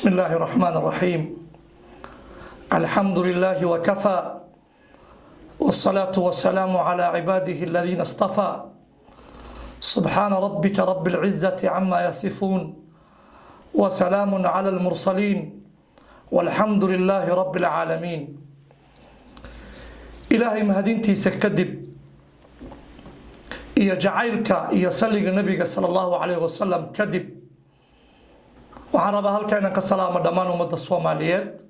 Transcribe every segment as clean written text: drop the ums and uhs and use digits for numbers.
بسم الله الرحمن الرحيم الحمد لله وكفى والصلاة والسلام على عباده الذين اصطفى سبحان ربك رب العزة عما يصفون وسلام على المرسلين والحمد لله رب العالمين إلهي مهدينتي سكدب إيا جعيلك إيا سلق النبي صلى الله عليه وسلم كدب waxaan rabaa halkaa inaan ka salaamo dhammaan ummadda Soomaaliyeed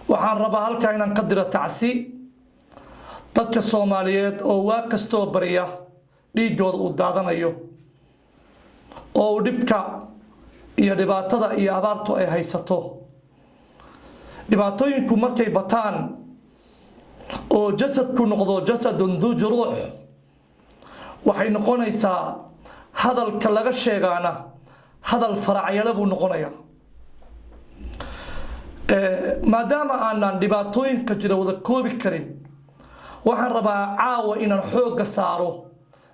waxaan rabaa halkaa inaan ka diro tacsi dadka Soomaaliyeed oo waa kastoo bariya dhiigooda uu daadanayo oo dhibka iyo dhibaatada iyo abaartu ay haysato dhibaatooyinku markay bataan oo jasadku noqdo jasadun dhu juruux waxay noqonaysaa hadalka laga sheegaana hadal faracyada buu noqonayaa maadaama aanan dhibaatooyinka jira wada koobi karin waxaan rabaa caawa inaan xoogga saaro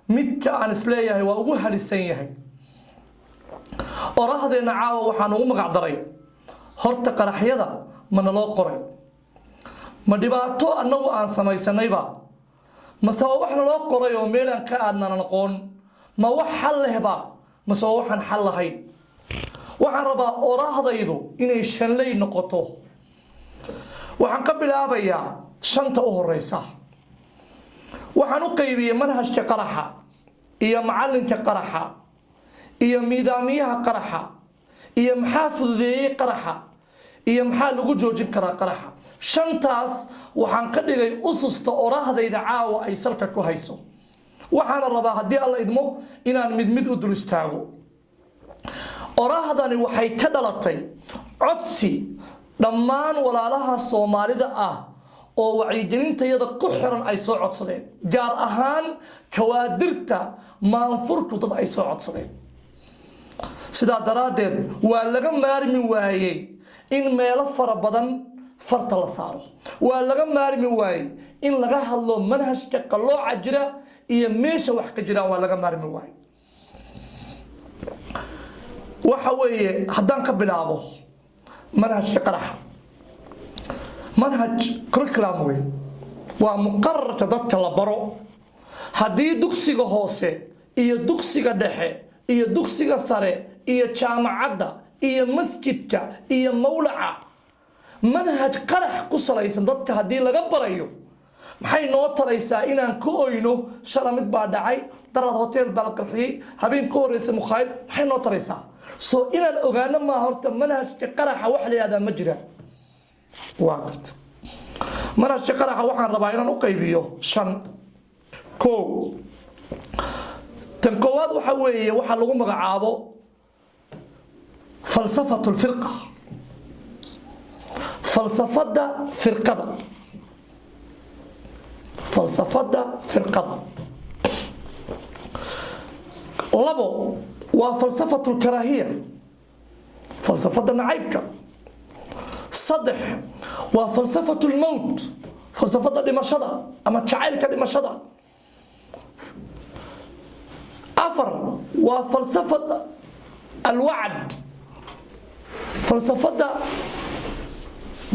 midka aan isleeyahay waa ugu halisan yahay orahdeena caawa waxaan ugu magac daray horta qaraxyada ma naloo qoray ma dhibaato annagu aan samaysanayba mase wax naloo qoray oo meelaan ka aadnaan aqoon ma wax xal lehba mase waxaan xal lahayn waxaan rabaa orahdaydu inay shanley noqoto waxaan ka bilaabayaa shanta u horeysa waxaan u qaybiyay manhajka qaraxa iyo macalinka qaraxa iyo nidaamiyaha qaraxa iyo maxaa fududeeyay qaraxa iyo maxaa lagu joojin karaa qaraxa shantaas waxaan ka dhigay ususta orahdayda caawa ay salka ku hayso waxaan rabaa haddii alla idmo inaan mid u dul istaago orahdani waxay ka dhalatay codsi dhammaan walaalaha Soomaalida ah oo wacyigelintayada ku xiran ay soo codsadeen gaar ahaan kawaadirta maanfurku dad ay soo codsadeen sidaa daraadeed waa laga maarmi waayay in meelo fara badan farta la saaro waa laga maarmi waayay in laga hadlo manhajka qalooca jira iyo meesha wax ka jiraan waa laga maarmi waayay waxa weeye haddaan ka bilaabo manhajka qaraxa manhaj curriculum wey waa muqarrarka dadka la baro haddii dugsiga hoose iyo dugsiga dhexe iyo dugsiga sare iyo jaamacadda iyo masjidka iyo mawlaca manhaj qarax ku salaysan dadka haddii laga barayo maxay noo taraysaa inaan ku oyno shala mid baa dhacay darad hotel baa la qarxiyay habeen ka horeysa mukhaayad maxay noo taraysaa soo inaan ogaano ma horta manhajka qaraxa wax la yiraahdo ma jira waa garta manhajka qaraxa waxaan rabaa inaan u qaybiyo shan koow tan koowaad waxa weeye waxa lagu magacaabo falsafatu alfirqa falsafada firqada falsafada firqada labo waa falsafatu alkaraahiya falsafada nacaybka saddex waa falsafatu almawt falsafada dhimashada ama jacaylka dhimashada afar waa falsafada alwacd falsafada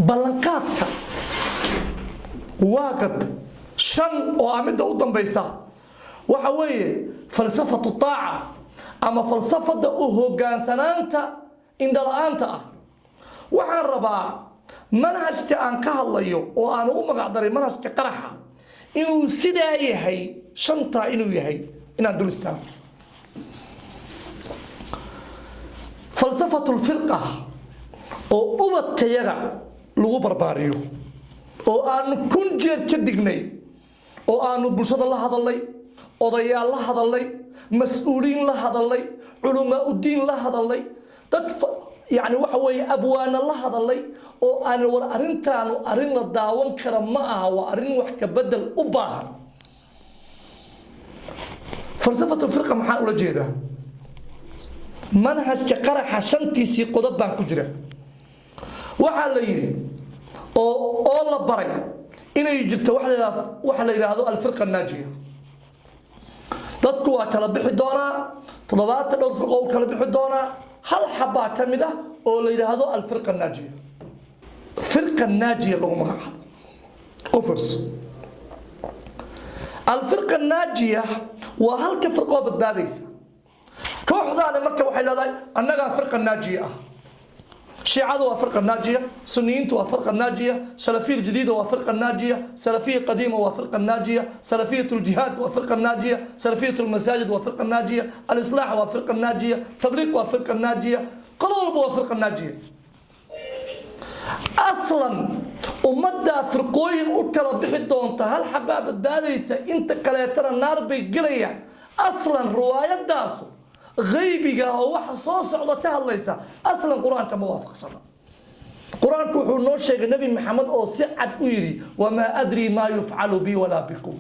ballanqaadka waa garta shan oo amida u dambaysa waxa weeye falsafatu taaca ama falsafada u hogaansanaanta indhala'aanta ah waxaan rabaa manhajka aan ka hadlayo oo aan ugu magac daray manhajka qaraxa inuu sidaa yahay shantaa inuu yahay inaan dul istaago falsafatu alfirqa oo ubadkayaga lagu barbaariyo oo aanu kun jeer ka dignay oo aanu bulshada la hadalay odayaal la hadalay mas'uuliin la hadalay culumaa u diin la hadalay dad yani waxa weeye abwaana la hadalay oo aan war arintaanu arin la daawan kara ma aha waa arin wax ka bedel u baahan falsafatu firqa maxaa ula jeedaa manhajka qaraxa shantiisii qodob baan ku jira waxaa la yidhi oo la baray inay jirto waxa la yiraahdo alfirqa naajiya dadku waa kala bixi doonaa 7 dhowr firqo kala bixi doonaa hal xabaa ka mid ah oo la yidhaahdo alfirqa naajiya. firqa naajiya lagu magacaabo ofers. alfirqa naajiya waa halka firqoo badbaadaysa. kooxdaani marka waxay leedahay annagaa firqa naajiya ah. شيعة وفرقة ناجية، سنيين وفرقة ناجية، سلفية الجديدة وفرقة ناجية، سلفية قديمة وفرقة ناجية، سلفية الجهاد وفرقة ناجية، سلفية المساجد وفرقة ناجية، الإصلاح وفرقة ناجية، تبليغ وفرقة ناجية، قلوب وفرقة ناجية. أصلا ومدى فرقوين وكلا بحدون هل حباب الداليسة انت كليتنا النار بيقليا أصلا رواية داسو غيبك أو حصاص عضتها الليسة أصلا القرآن كما وافق صلى القرآن كحول نوشيك النبي محمد أو سعد أيري وما أدري ما يفعل بي ولا بكم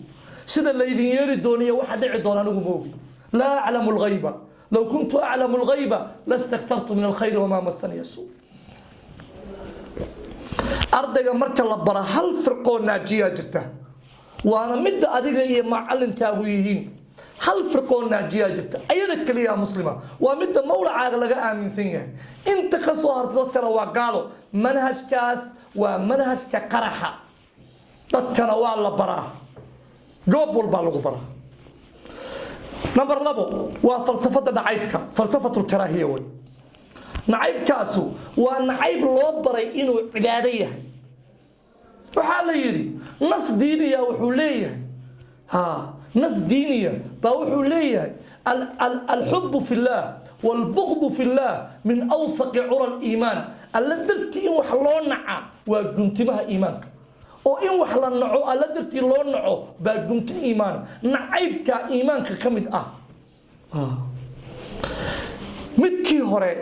سيدا الذين يريدوني واحد يعدون أنه موبي لا أعلم الغيبة لو كنت أعلم الغيبة لاستكثرت من الخير وما مسني السوء. أرضك مركا لبرا هل فرقون ناجية جرته وأنا مد أدقى مع علن تاويهين هل فرقون ناجية جرته أيضا كلية مسلمة ومد مولى عاقلة آمين سنية انت كسوهر تذكر وقالوا منهج كاس ومنهج كقرحة تذكر والله براه جوب والبالغ براه. نمبر لبو وفلسفة نعيبك فلسفة الكراهية وي نعيب كاسو ونعيب لوبري إنه عبادية وحال يري نص دينية وحولية نص دينية وحولية الحب في الله والبغض في الله من أوثق عرى الإيمان اللي درتي إن وحلون نعا وقنتمها إيمانك أو إن وحلون نعو اللي درتي لون نعو وقنتم إيمان نعيب كإيمانك كمد متكي هوري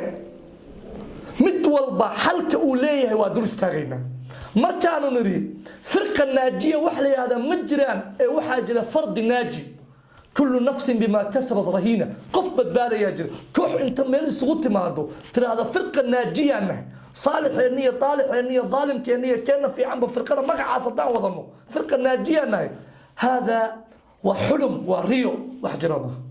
mid walba halka uu leeyahay waa dul istaagayna markaanu niri firqa naajiya wax la yiraahdo ma jiraan ee waxa jira fardi naaji kullu nafsin bima kasabat rahina qof badbaadaya jira koox inta meel isugu timaado tiraahdo firqa naajiyana صالحينيه طالحينيه ظالمكينيه كان في عم فرقه magacaas hadaan wadano firqa naajiyana hada wa hulum wa riyo wax jirana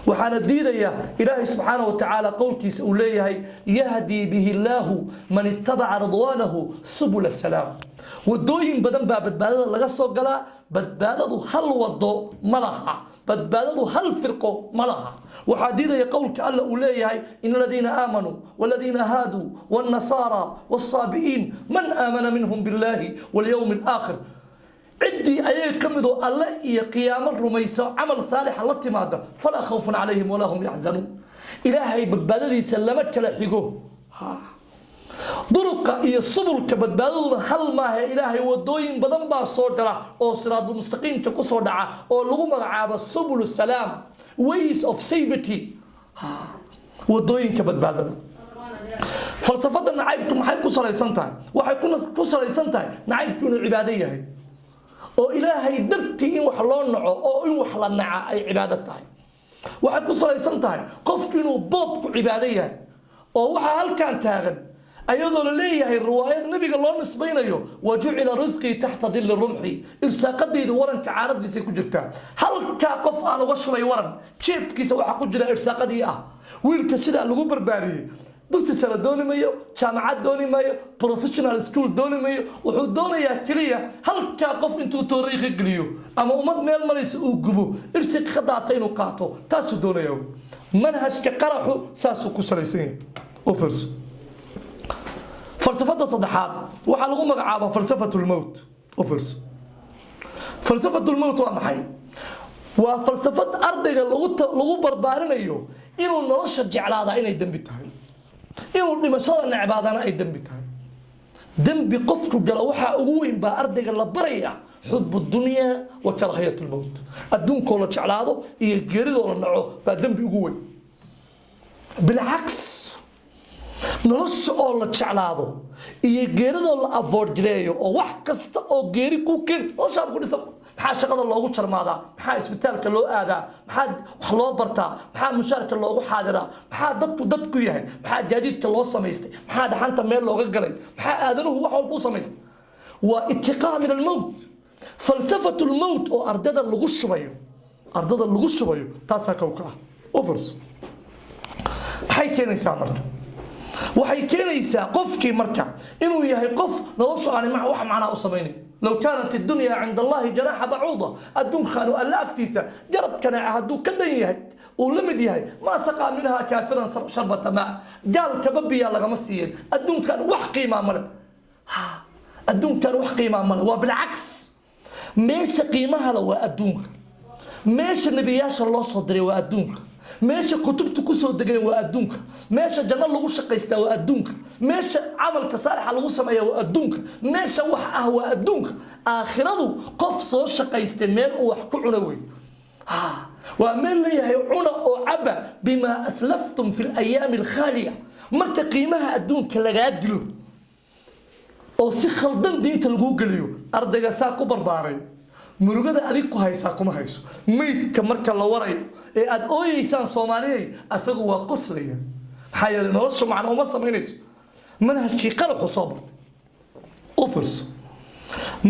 وحنا ديديا إلهي سبحانه وتعالى قول كيس أوليه يهدي به الله من اتبع رضوانه سبل السلام والدوين بدن بدبادة لغسو قلا بدبادة هل وضو ملها بدبادة هل فرقو ملها وحديدة يقول كألا أوليه إن الذين آمنوا والذين هادوا والنصارى والصابئين من آمن منهم بالله واليوم الآخر عدي أيه كمدوا الله قيام الرميسة عمل صالح الله تماده فلا خوف عليهم ولا هم يحزنون إلهي بدبادي سلمك لحقوه ضرق يصبر كبدبادو هل ما هي إلهي ودوين بدن با صدرا أو صراط المستقيم كقصر دعاء أو لغم عاب سبل السلام ways of safety ودوين كبدبادو فلسفة نعيبكم حي كسر يسنتها وحيكون كسر يسنتها نعيبكم العبادية هي oo ilaahay dartii in wax loo naco oo in wax la naca ay cibaado tahay waxa ku salaysan tahay qofku inuu boob ku cibaado yahay oo waxa halkan taagan ayadoo la leeyahay riwaayad nabiga loo nisbaynayo waju'ila rizqi tahta dhil rumhi irsaaqadeedu waranka caaradiisa ku jirta halka qof aan uga shubay waran jeebkiisa waxa ku jira irsaaqadii wiilka sida lagu barbaariyay dugsi sare dooni mayo jaamacad dooni mayo professional school dooni mayo wuxuu doonayaa kaliya halka qof intuu taariikh geliyo ama ummad meel maraysa uu gubo irsi qadaata inuu qaato taas doonayo manhajka qaraxu saasu ku salaysan offers falsafada saddexaad waxa lagu magacaabaa falsafatul maut offers falsafatul maut waa maxay waa falsafad ardayga lagu barbaarinayo inuu nolosha jeclaada inay dambi tahay inuu dhimashada nacbaadana ay dambi tahay dambi qofku gala waxa ugu weyn baa ardayga la baraya حب الدنيا وكراهية الموت الدون كله جعلاده يجري ولا نعو بعدين بيقول بالعكس نص الله جعلاده يجري ولا أفورد جريه أو واحد كست أو جري كوكين أو شاب كل سب محا شغل الله وشر ماذا محا إسبتال كله هذا محا حلو برتا محا مشاركة الله حاضرة محا ضد كويه محا جديد كله سميست محا دحنت ميل الله قلي محا آذنه هو حول سميست واتقاء من الموت فلسفة الموت أو أردد اللغوش بيو تاسا كوكا أوفرز maxay keenaysaa marka waxay keenaysaa qofkii marka inuu yahay qof noloshu aan wax macnaa u sameeyay لو كانت الدنيا عند الله جناح بعوضة الدنيا كانوا ألا أكتيسا جرب كان عهدو كدنيا ولمد يهي ما سقى منها كافرا شربة ماء قال كببي يا لغمسيين الدنيا كان وحقي ما ملا الدنيا كان وحقي ما ملا وبالعكس ميش قيمها لو الدنيا ميش النبياش الله صدري والدنيا ماشي كتبت كسر دقين وأدونك ماشي جنة لغو شقيستا وأدونك ماشي عمل كصالح لغو سمايا وأدونك ماشي وحقه وأدونك آخرته قفص شقيستا ميل وحكو عنوي ومن لي عنا وعبا بما أسلفتم في الأيام الخالية مركا قيمها أدونك لغادلو أو سيخلدن دين تلقو قليو أردقا ساكو برباري murugada adigu haysaa kuma hayso meydka marka la warayo ee aad ooyeysaan Soomaaliyeey asagu waa qoslaya maxaa yeelay nolosha macna uma sameynayso manhajkii qalab soo bartay ofers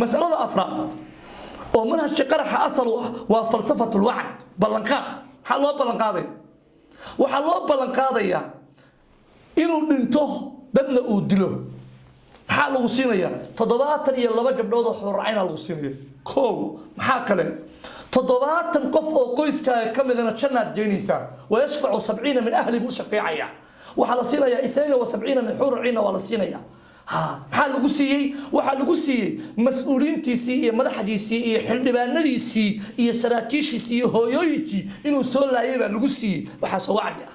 mas'alada afraad oo manhajkii qaraxa asal u ah waa falsafatul wa'd ballanqaad waxa loo ballanqaadaya inuu dhinto dadna uu dilo maxaa lagu siinayaa 72 gabdhood oo xuracayna lagu siinayaa كو محاكله تضباط قف او قيسكا كمدنا جنات جينيسا ويشفع 70 من اهل مشفيعيا وحال سينيا 72 من حور عين ولا سينيا ها maxaa lagu siiyay waxa lagu siiyay mas'uuliintiisii iyo madaxdiisii iyo xildhibaanadiisii iyo saraakiishiisii iyo hooyooyinkii inuu soo laayay baa lagu siiyay waxa soo wacdi ah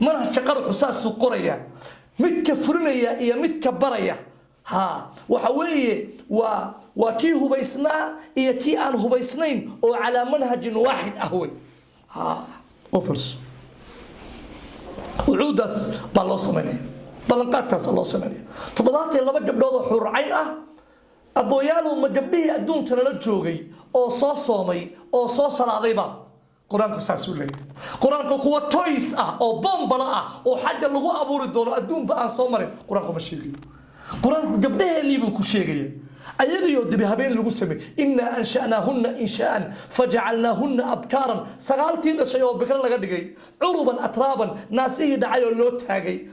manhajka qarxu saas u qoraya mid ka furinaya iyo mid ka baraya ها وحويه وكي هبيسنا إيه كي أن هبيسنين أو على منهج واحد أهوي ها أوفرس وعودس بالله سمعني بلنقاتس الله سمعني تضباط يلا بجيب له حور عين أبو يالو مجبيه أدون تنلجوجي أو صومي أو صوص العظيمة قرآنك ساسولي قرآنك هو تويس أو بومبلا أو حاجة لغو أبو الدور أدون بقى صومري قرآنك مشيغي قرآنك جبدها اللي بكوشيغي أيضا يودي هبين لغو سمي إنا أنشأناهن إنشاء فجعلناهن أبكارا سغالتين شيء بكرا لغا دغاي عربا أترابا ناسيه دعايو لو تاغي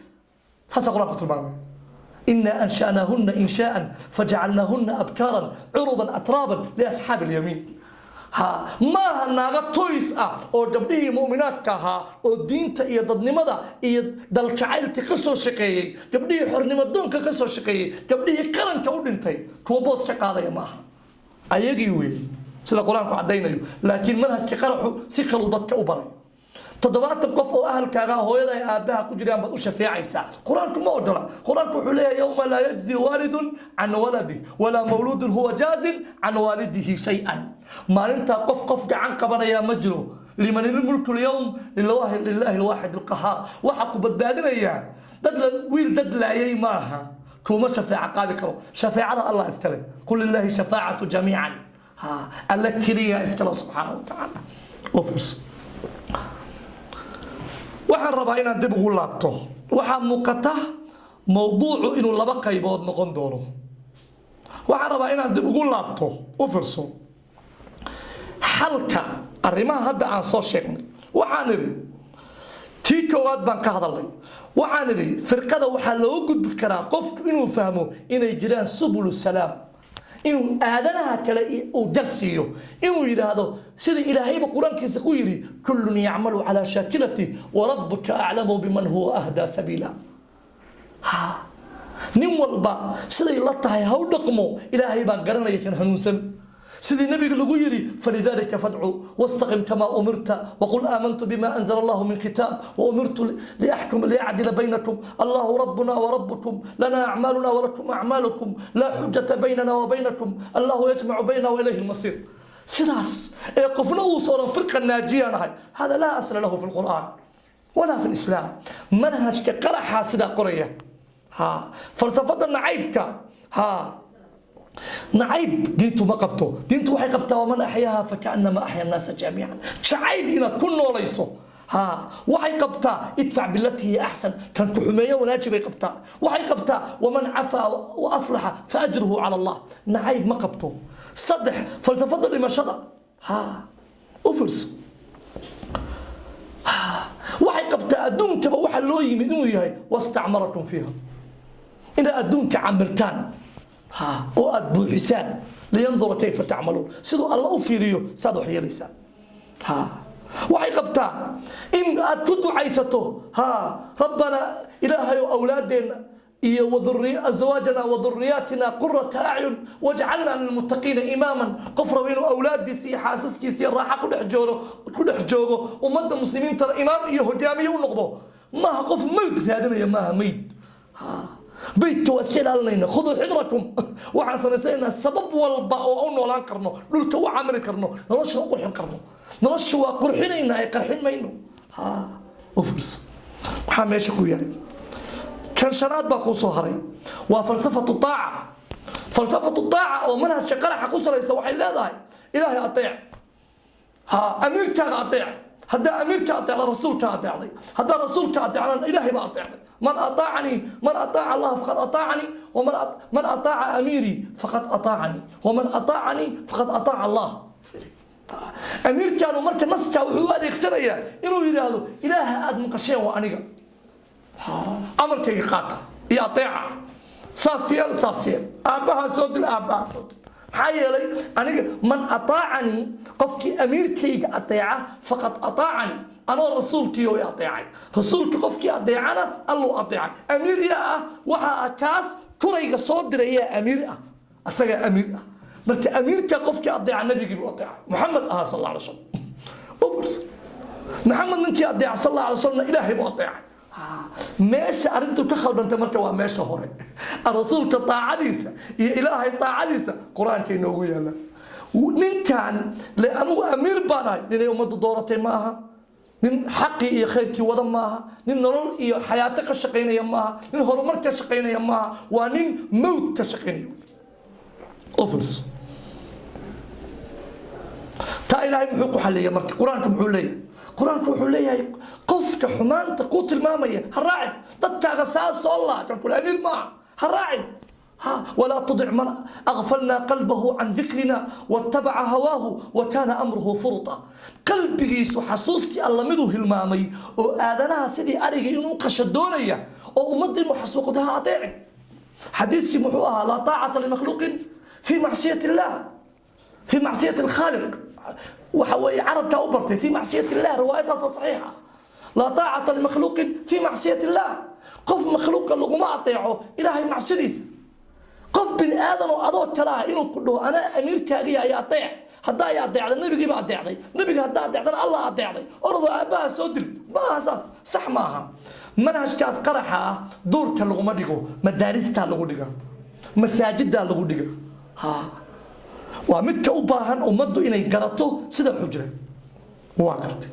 تاسا قرآنك تلمامي إنا أنشأناهن إنشاء فجعلناهن أبكارا عربا أترابا لأصحاب اليمين ها ما ناغا تويس او gabdhihii mu'minaadka ahaa oo diinta iyo dadnimada iyo daljacaylka ka soo shaqeeyay gabdhihii xornimadoonka ka soo shaqeeyay gabdhihii qaranka u dhintay kuwa boos ka qaadaya maaha ayagii weey sida quraanku cadeynayo laakiin manhajka qaraxu si qalbadka u baray toddobaatan qof oo ahalkaaga hooyada ay aabaha ku jiraan bad u shafeecaysa quraanku ma odola quraanku wuxuu leeyahay yawma la yajzi walidun an waladi wala mawludun huwa jazin an walidihi shay'an maalinta qof gacan qabanaya ma jiro liman mulku al-yawm lillahi al-wahid al-qahhar waxa ku badbaadinaya dad wiil dad laayay maaha kuma shafeeca qaadi karo shafeecada Allah iskale qul lillahi shafa'atu jami'an ha al-kiriya iskale subhanahu wa ta'ala ofers waxaan rabaa inaan dib ugu laabto waxa muuqata mowduucu inuu laba qaybood noqon doono waxaan rabaa inaan dib ugu laabto u firso xalka arrimaha hadda aan soo sheegnay waxaan idhi tii koowaad baan ka hadalnay waxaan idhi firqada waxaa loo gudbi karaa qofku inuu fahmo inay jiraan subulu salaam inuu aadanaha kale uu darsiyo inuu yiraahdo sida ilaahayba quraankiisa ku yiri kullun ya'malu ala shakilati wa rabbuka a'lamu biman huwa ahda sabila ha nin walba sida la tahay ha u dhaqmo ilaahay baa garanaya kan hanuunsan سيدي النبي لو يري فلذلك فادعوا واستقم كما أمرت وقل آمنت بما أنزل الله من كتاب وأمرت لأعدل بينكم الله ربنا وربكم لنا أعمالنا ولكم أعمالكم لا حجة بيننا وبينكم الله يجمع بيننا وإليه المصير سلاس قفنا وصورا فرقة ناجية هذا لا أصل له في القرآن ولا في الإسلام منهج كقرحة سيدا قرية ها فلسفة نعيبك ها نعيب دينتو ما قبته دينتو waxay qabtaa ومن أحياها فكأنما أحيا الناس جميعا شعيب إلى كل وليسو ها waxay qabtaa ادفع بالتي هي أحسن كان كحمية وناجب يقبتا waxay qabtaa ومن عفا وأصلح فأجره على الله نعيب ما قبته صدح فلتفضل لما شضع ها أفرس waxay qabtaa أدونك بوحى الله يمدون يهي واستعمركم فيها إن أدونك عملتان ها وأدبو حسان لينظر كيف تعملون سيدو الله أفيريو سادو حيا لسان ها وحي قبتا إن أتدو عيسته ها ربنا إلهي أولادنا أزواجنا وذرياتنا قرة أعين واجعلنا للمتقين إماما قفر بين أولاد سي حاسس كي سي راحة كل حجوره ومد المسلمين ترى إمام يهجامي ونقضه ما قف ميت هذا يا ما ميت بيت واسكيل علينا خذوا حذركم وحسن سينا السبب والباء ولا كرنو دول تو عامل كرنو نرش قرحين كرنو نرش وقرحين أي قرحين ما ينو ها وفرس حاميش خويا كان شناد باكو صهري وفلسفة الطاعة فلسفة الطاعة ومنها الشقرة حقوصة ليس وحي لا ذاي إلهي أطيع ها أمير كان أطيع هذا أمير كان أطيع رسول كان أطيع هذا رسول كان أطيع إلهي ما أطيع من أطاعني من أطاع الله فقد أطاعني من أطاع أميري فقد أطاعني ومن أطاعني فقد أطاع الله أمير كانوا مركز نسكا وحواد يكسرية إنه يرادوا إله آدم قشين وأنيقا أمرك يقاطع يطيع ساسيال أباها صوت الأباها صوت حي لي أنا من أطاعني قفك أمير كي أطيعه فقد أطاعني أنا رسول كيو يطيعني رسول قفك أطيعنا الله أطيعك أمير يا وها أكاس كريك صوت يا أمير أسجى أمير مرك أمير كقفك أطيع النبي كي أطيع محمد صلى الله عليه وسلم أوبرس محمد منك أطيع صلى الله عليه وسلم إلهي بأطيع ماشي أنتوا كخلد أنت مركب وماشي هوري الرسول كطاعديسة يا إلهي طاعديسة قرآن كينو يلا ونين كان لأنه أمير باناي لأن يوم الدورة معها نين حقي يا خيرك ودم معها نين نرول يا حياتك شقينا يمها نين هرمك شقينا يمها ونين موت كشقينا أوفرس تا إلهي محوق حليا مركب قرآنكم محوليا قرآنك وحول ليه قفك حمان تقوت المامية هالراعي ضدك غساس الله كان كل أمير معه هالراعي ولا تضع من أغفلنا قلبه عن ذكرنا واتبع هواه وكان أمره فرطا قلبي وحسوستي الله مدوه المامي وآذنها سيدي أريق إنو قشدونية وأمد المحسوق دها أطيع حديثك محوها لا طاعة لمخلوق في معصية الله في معصية الخالق وحوي عرب كأوبرتي في معصية الله روايتها صحيحة لا طاعة لمخلوق في معصية الله قف مخلوق اللي ما أطيعه إلهي معصية قف بن آدم وأضوء كلاه إنه كله أنا أمير كاريا يا أطيع هدا يا أطيع النبي جيب أطيع النبي هدا أطيع الله أطيع أرض أباه سودل ما أساس صح معها منهج كاس قرحة دور كاللغو ما ديقو مدارس تالغو ديقا مساجد تالغو ديقا ومدك أباهن ومدو إني قرأته سيدا حجرة واقرت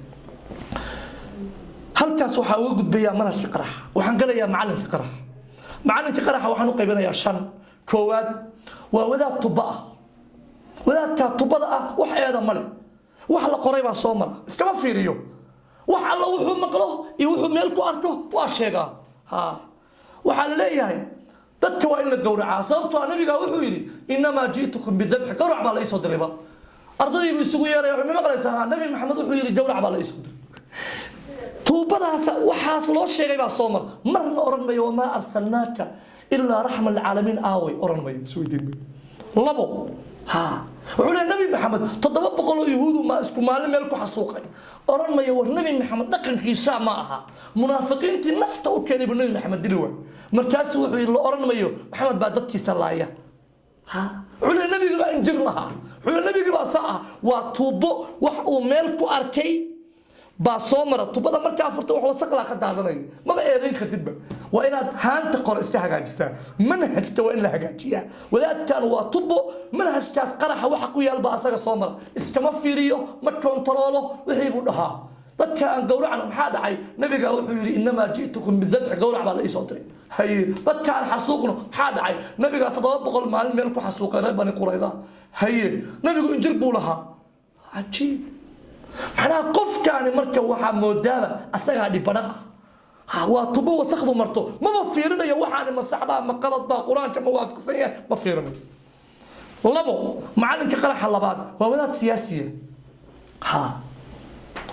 هل كاس وحاوي قد بيا منهج قرح وحنقل يا معلم قرح معلم قرح وحنو قيبنا يا شن كواد وذات طباء وذات كطباء وحي هذا ملك وحلا قريبا صومرا اسكما فيريو وحلا وحو مقله يوحو ميلكو أركو واشيغا وحلا ليهي dadka waa in la gowracaa sababtoo nabiga wuxuu yiri inama jiitukum bidhabh gowrac baa la isoo diray ardaydu isugu yeeray wuxuu maqlaysaa nabi maxamed wuxuu yiri gowrac baa la isoo diray tuubadaas waxaas loo sheegay baa soo marna oran mayo ma arsalnaaka illa rahmal alamin aaway oran mayo suudiin labo wuxuu leeyahay nabi maxamed 700 yahuud ma isku maalin meel ku xasuuqay oran mayo war nabi maxamed dhaqankiisa ma aha munaafiqiintii nafta u keenay nabi maxamed dilwaa markaas wuxuu yiri la oran mayo maxamed baa dadkiisa laaya wuxuu nabiga baa injir laha wuxuu nabiga baa saa waa tuubo wax uu meel ku arkay baa soo mara tuubada markaa furto wax wasaq la ka daadanay ma eedayn kartid ba waa inaad haanta qor iska hagaajisaa manhajka waa in la hagaajiyaa wadaadkan waa tuubo manhajkaas qaraxa waxa ku yaal baa asaga soo mara iskama fiiriyo ma kontaroolo wixii buu dhahaa dadka aan gowracna maxaa dhacay nabiga wuxuu yiri inama jiitukum bidhabh gowrac baa la isoo diray hay dadka aan xasuuqno maxaa dhacay nabiga 700 maalin meel ku xasuuqay reer bani qurayda hay nabigu injir buu lahaa ajiib maxaa qofkaani marka waxa moodaaba asaga dhibana waa tubo wasaqdu marto ma fiirinayo waxaan ma saxba ma qalad ba quraanka ma waafaqsan yahay ma fiirinayo labo macalinka qaraxa labaad waa wadaad siyaasiye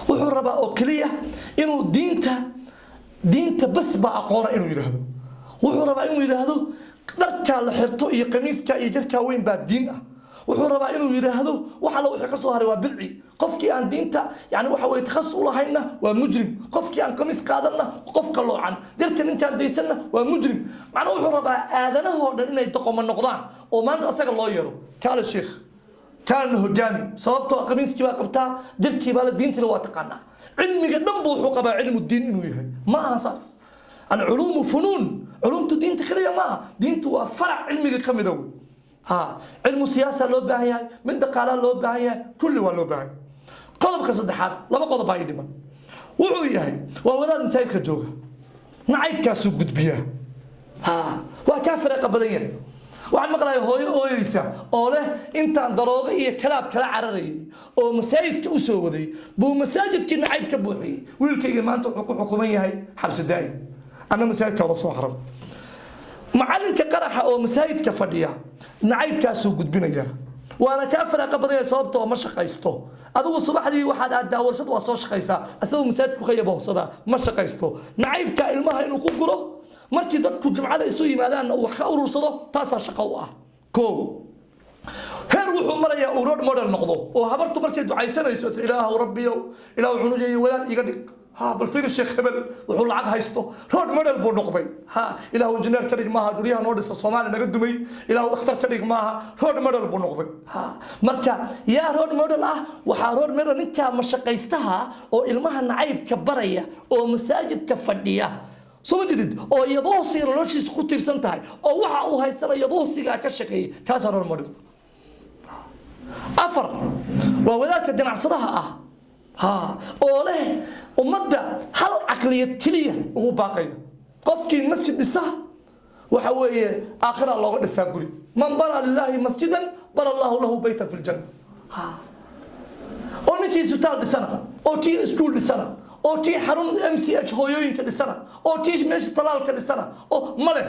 wuxuu rabaa oo kaliya inuu diinta diinta bas baa aqoona inuu yidhaahdo wuxuu rabaa inuu yidhaahdo dharkaa la xirto iyo qamiiskaa iyo jarkaa weyn baa diin ah wuxuu rabaa inuu yidhaahdo wax alla wixii ka soo haray waa bidci qofkii aan diinta yani waxa weye takhasus u lahayna waa mujrim qofkii aan qamiis qaadanna qof qaloocan jarka ninkaan daysanna waa mujrim macnaa wuxuu rabaa aadanahoo dhan inay doqomo noqdaan oo maanta asaga loo yeero kaale sheekh كان هجامي صوبته قميص كبا قبتها جل كبا الدين تلو تقنا علمي قدام بوحو قبا علم الدين إنه يهي ما أساس العلوم فنون علوم الدين تخليها ما دين تو فرع علمي كم يدوي ها علم السياسة لو باهي من دقالة لو باهي كل لو باهي قلب خصد حال لما قلب باهي دمان وعوي وولاد مسايك الجوغة نعيب كاسو قد بيها ها وكافر قبليا waxaan maqlayaa hooyo ooyeysa oo leh intaan daroogo iyo kalaab kala cararayay oo masaajidka u soo waday buu masaajidkii nacayb ka buuxiyay wiilkayga maanta wuxuu ku xukuman yahay xabsi daa'im ana masaajidka wada soo xaram macalinka qaraxa oo masaajidka fadhiya nacaybkaasuu gudbinaya waana kaa faraaqa badaya sababtoo ma shaqaysto adigu subaxdii waxaad aadaa warshad waa soo shaqaysaa asagoo masaajidku ka yaboohsada ma shaqaysto nacaybka ilmaha inuu ku guro markii dadku jumcada isu yimaadaan uu wax ka urursado taasaa shaqo u ah koo heer wuxuu marayaa uu road model noqdo oo habartu markay ducaysanayso ilaahu rabbiyow ilaahu cunugeeyo wadaad iga dhig ها بالفير الشيخ هبل وحول عق هايستو رود موديل بو نقضي ها إلهو انجينير كدغ ماها دوريها نودس الصومالي نغا دمي إلهو دختر كدغ ماها رود موديل بو نقضي ها marka yaa road model ah waxa road model ninka ma shaqaystaha oo ilmaha nacayb ka baraya oo masaajidka fadhiya soo jidid oo yabohsi noloshiisa ku tirsan tahay oo waxa uu haystana yabohsiga ka shaqeeyay kaas road model afar waa wadaadka ganacsadaha ah ها أوله ومدة هل عقلية كلية وباقية قفكي المسجد لسه وحوي آخر الله قد ساقولي من بنى لله مسجدا بنى الله له بيتا في الجنة ها أو نتي ستال لسنة أو تي اسطول لسنة أو تي حرم MCH هويوين كلسنة أو تي ماشي طلال كلسنة أو ملك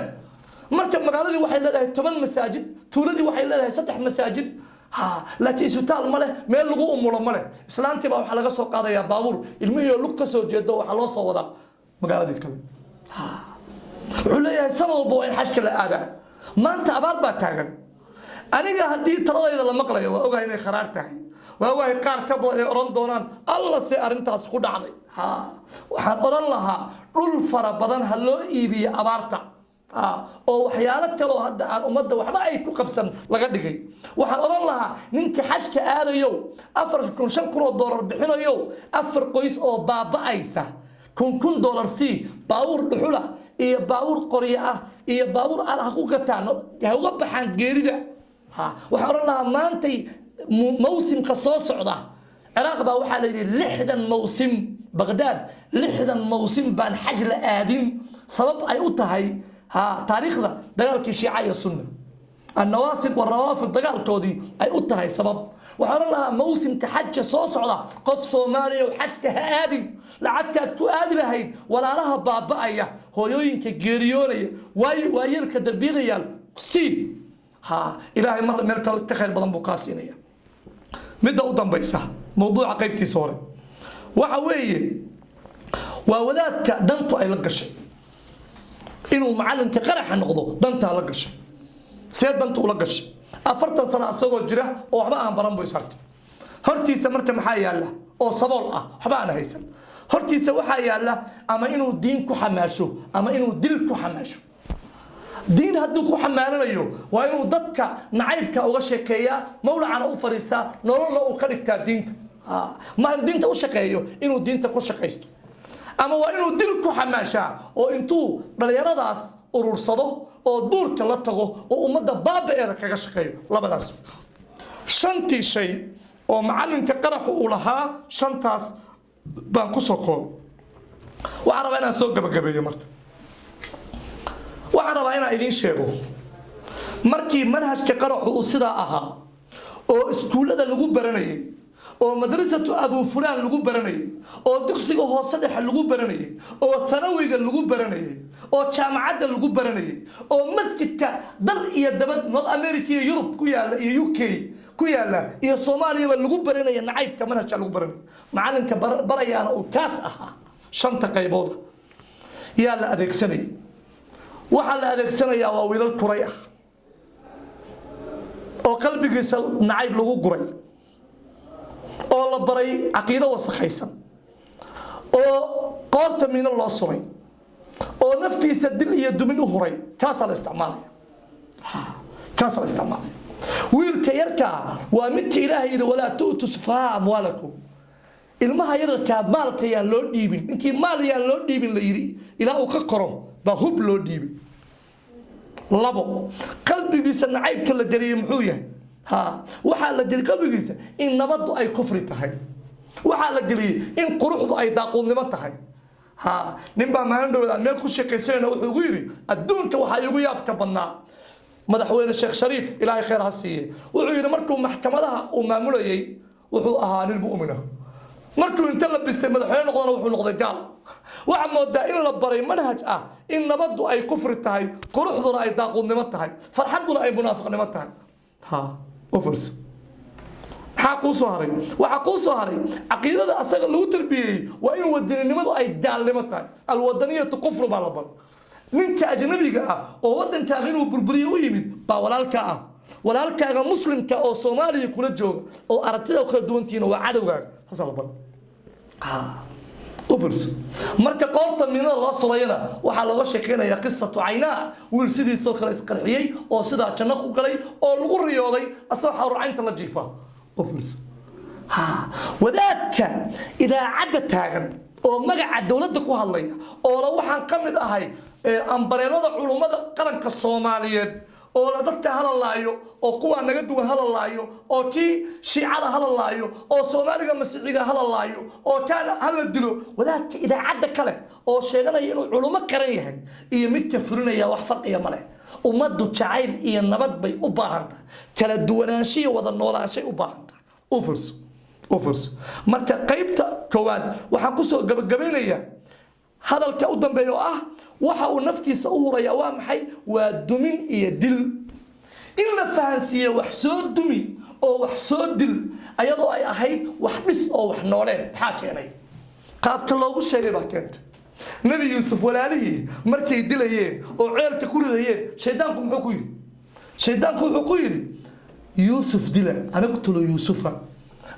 مركب مقالة وحي لها 8 مساجد تولدي وحي لها 7 مساجد ها لكن سوتال ماله مeel lagu umulo male islaantii baa waxa laga soo qaadaya baabuur ilmihiyo lug ka soo jeedo waxa loo soo wadaa magaaladii kale ha wuxuu leeyahay sanad walba in xashka la aada maanta abaar baa taagan aniga hadii taladayda la maqlayo waa ogahay inay kharaar tahay waa waay qaar ka badan ay oran doonaan alla si arintaas ku dhacday ha waxaan oran lahaa dhul fara badan ha loo iibiyo abaarta oo waxyaalo kale oo hadda aan ummadda waxba ay ku qabsan laga dhigay waxaan oran lahaa ninka xajka aadayo $4,000 bixinayo afar qoys oo baaba'aysa $1,000 si baawur dhuxula iyo baawur qoryo ah iyo baawur aan ku gataan ha uga baxaan geerida waxaan oran lahaa maantay mawsimka soo socda ciraaq baa waxaa la yidhi 60 mawsim baghdad 60 mawsim baan xaj la aadin sabab ay u tahay ها تاريخ ذا دجال كشيعة السنة النواسب والروافض دجال كودي أي أتها سبب وحر لها موسم تحج صوص على قف صوماليا وحشتها آدم لعدت تؤدي لهين ولا لها بابا أيه هو يوين كجريوني وايل كدربيريال ستيل ها إلهي مرة ملك تخيل بدن بقاسينية مدة قدام بيسه موضوع عقيبتي صورة وحوي وولاد دنتو أي لقشة inuu macalinka qaraxa noqdo danta la gashay see danta la gashay 40 sano asagoo jira oo waxba aan baran buu isartay hortiisa marka maxaa yaala oo sabool ah waxba aan haysan hortiisa waxa yaala ama inuu diin ku xamaasho ama inuu dil ku xamaasho diin hadduu ku xamaaranayo waa inuu dadka nacaybka uga sheekeeyaa mawlacana u fariistaa nololna uu ka dhigtaa diinta ma diinta u shaqeeyo inuu diinta ku shaqeysto ama waa inuu dil ku xamaashaa oo intuu dhalinyaradaas urursado oo duurka la tago oo ummadda baaba'eeda kaga shaqeeyo labadaas shantii shay oo macalinka qaraxu uu lahaa shantaas baan ku soo koobo waxaan rabaa inaan soo gabagabeeyo marka waxaan rabaa inaan idiin sheego markii manhajka qaraxu uu sidaa ahaa oo iskuullada lagu baranayay oo madrasatu abu fulaan lagu baranayay oo dugsiga hoose dhexe lagu baranayay oo thanawiga lagu baranayay oo jaamacadda lagu baranayay oo masjidka dal iyo dabad North America iyo Europe ku yaala iyo UK ku yaala iyo Soomaaliya lagu baranayay nacaybka manhajka lagu baranayay macalinka barayaana uu kaas ahaa shanta qaybood yaa la adeegsanaya waxaa la adeegsanayaa waa wiilal kuray ah oo qalbigiisa nacayb lagu guray oo la baray caqiido wasakhaysan oo qoorta miino loo suray oo naftiisa dil iyo dumin u huray kaasaa la isticmaalaya wiilka yarkaa waa midka ilaahay yidhi walaa tu'tu sufahaa amwaalakum ilmaha yararkaa maalka yaan loo dhiibin ninkii maal yaan loo dhiibin la yidhi ilaa uu ka koro baa hub loo dhiibin labo qalbigiisa nacaybka la geliyey muxuu yahay waxaa la geliyey qalbigiisa in nabaddu ay kufri tahay waxaa la geliyey in quruxdu ay daaquudnimo tahay nin baa maalin dhowda meel ku sheekaysanayna wuxuu ugu yidhi adduunka waxaa igu yaabka badnaa madaxweyne sheekh shariif ilaahay khayr ha siiye wuxuu yidhi markuu maxkamadaha uu maamulayey wuxuu ahaa nin mu'mina markuu inta la bistay madaxweyne noqdana wuxuu noqday gaal waxaa moodaa in la baray manhaj ah in nabaddu ay kufri tahay quruxduna ay daaquudnimo tahay farxadduna ay munaafiqnimo tahay ofers maxaa kuu soo haray waxaa kuu soo haray caqiidada asaga lagu tarbiyey waa in wadaninimadu ay gaalnimo tahay alwadaniyatu kufru baa la baray ninka ajnabiga ah oo wadankaaga inuu burburiyo u yimid baa walaalkaa ah walaalkaaga muslimka oo soomaaliya kula jooga oo aragtida kala duwantiina waa cadowgaaga hasa la baray ofers marka qoorta miinada loo sulayana waxaa looga sheekeynayaa qisatu caynaa wiil sidiisoo kale isqarxiyey oo sidaa janno ku galay oo lagu riyooday asagoo xawrcaynta la jiifa ofers wadaadka idaacadda taagan oo magaca dowladda ku hadlaya oo la waxaan ka mid ahay ambareelada culummada qaranka Soomaaliyeed oo la dadka hadalaayo oo kuwa naga duwan hadalaayo oo kii shiicada hadalaayo oo Soomaaliga masiixiga hadalaayo oo kana hala dilo wadaadka idaacadda kale oo sheeganaya inuu culummo qaran yahay iyo mid ka furinaya wax farqiya ma leh ummadu jacayl iyo nabad bay u baahan tahay kala duwanaanshiyo wada noolaanshay u baahan tahay offers marka qaybta koowaad waxaan ku soo gabagabaynayaa hadalka u dambeeyo ah waxa uu naftiisa u huraya waa maxay waa dumin iyo dil in la fahansiiyo wax soo dumi oo wax soo dil ayadoo ay ahayd wax dhis oo wax nooleen maxaa keenay qaabka loogu sheegay baa keentay nabi yuusuf walaalihii markay dilayeen oo ceelka ku ridayeen shaydaanku wuxuu ku yidhi yuusuf dila anaqtulu yuusufa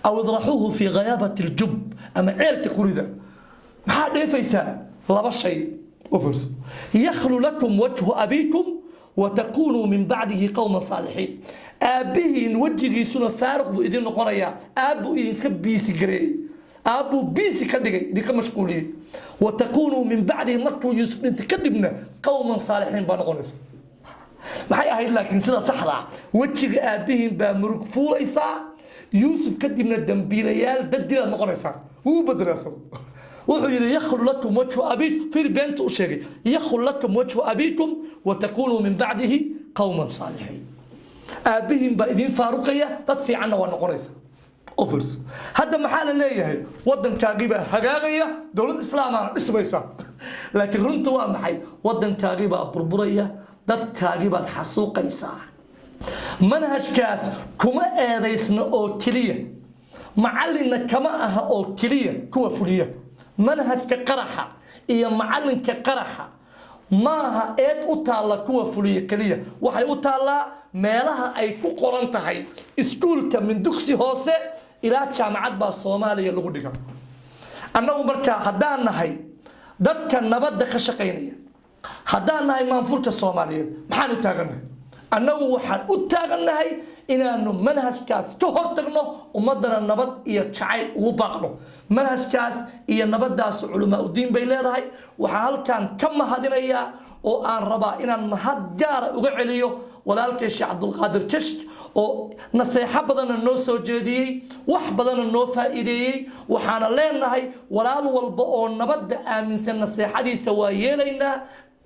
aw idraxuuhu fii ghayaabati aljub ama ceelka ku rida maxaa dheefaysaa laba shay يخلو لكم وجه أبيكم وتكونوا من بعده قوما صالحين أبيهن وجهي سنة فارق بإذن قرية أبو إذن كبيسي قري أبو بيسي كدقي إذن كمشغولين وتكونوا من بعده مركو يوسف انت كدبنا قوما صالحين بانغونس maxay ahayd laakiin sida saxda wajiga aabihiin baa murug fuulaysa yuusuf kadibna dambiilayaal dadila noqonaysa uu badalaasan wuxuu yiri yakhlu lakum wajhu abiikum fi bint u sheegay yakhlu lakum wajhu abiikum wa takunu min ba'dihi qawman salihin aabihiin baa idin faaruqaya dad fiicanna waa noqonaysa offers hadda maxaa la leeyahay wadankaagii baa hagaagaya dawlad islaamana dhismaysa laakiin runtu waa maxay wadankaagii baa burburaya dadkaagii baad xasuuqaysaa manhajkaas kuma eedaysna oo keliya macallinna kama aha oo keliya kuwa fuliya manhajka qaraxa iyo macallinka qaraxa maaha eed u taalla kuwa fuliya keliya waxay u taallaa meelaha ay ku qoran tahay iskuulka min dugsi hoose ilaa jaamacad baa Soomaaliya lagu dhigaa annagu markaa haddaan nahay dadka nabadda ka shaqaynaya haddaan nahay maanfurka Soomaaliyeed maxaan u taagannahay annagu waxaan u taagannahay inaanu manhajkaas ka hortagno ummadana nabad iyo jacayl ugu baaqno manhajkaas iyo nabadaas culumaa u diin bay leedahay waxaan halkan ka mahadinayaa oo aan rabaa inaan mahad gaar uga celiyo walaalkay Sheekh Cabdulqaadir Kishk oo naseexa badan noo soo jeediyay wax badan noo faa'iideeyay waxaana leenahay walaal walba oo nabadda aaminsan naseexadiisa waa yeelaynaa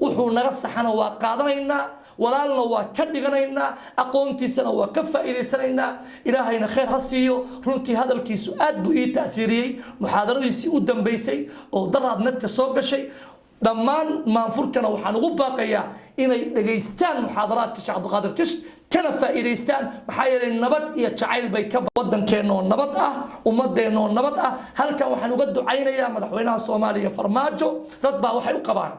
wuxuu naga saxana waa qaadanaynaa walaalna waa ka dhiganaynaa aqoontiisana waa ka faa'iideysanaynaa ilaahayna khayr ha siiyo runtii hadalkiisu aad buu ii ta'fiiriyay muxaadaradiisii u dambeysay oo daraadnadka soo gashay dhammaan maanfurkana waxaan ugu baaqayaa inay dhageystaan muxaadaraadka Sheekh Cabdulqaadir Kishk kana faa'iideystaan maxaa yeelay nabad iyo jacayl bay ka waddankeena oo nabad ah ummadeena oo nabad ah halkan waxaan uga ducaynayaa madaxweynaha Soomaaliya Farmaajo dad baa waxay u qabaan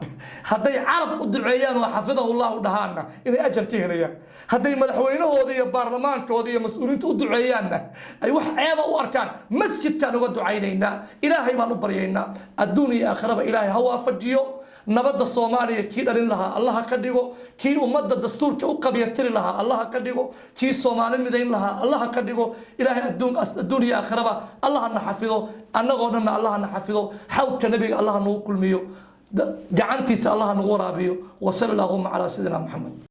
haday carab u duceeyaan oo xafidahullah dhahaana inay ajar ka helayaan haday madaxweynahooda iyo baarlamaankooda iyo mas'uuliyiinta u duceeyaanna ay wax ceeba u arkaan masjidkan uga ducaynaynaa ilaahay baan u baryaynaa adduun iyo aakhiraba ilaahay ha waafajiyo nabadda Soomaaliya kii dhalin lahaa Allah ka dhigo kii ummadda dastuurka u qabiyatiri lahaa Allah ka dhigo kii Soomaali midayn lahaa Allah ka dhigo ilaahay adduun iyo aakhiraba Allah na xafido annagoo dhan Allah na xafido xawdka nabiga Allah nagu kulmiyo gacantiisa Allah nagu waraabiyo wa sallallahu ala sayidina Muhammad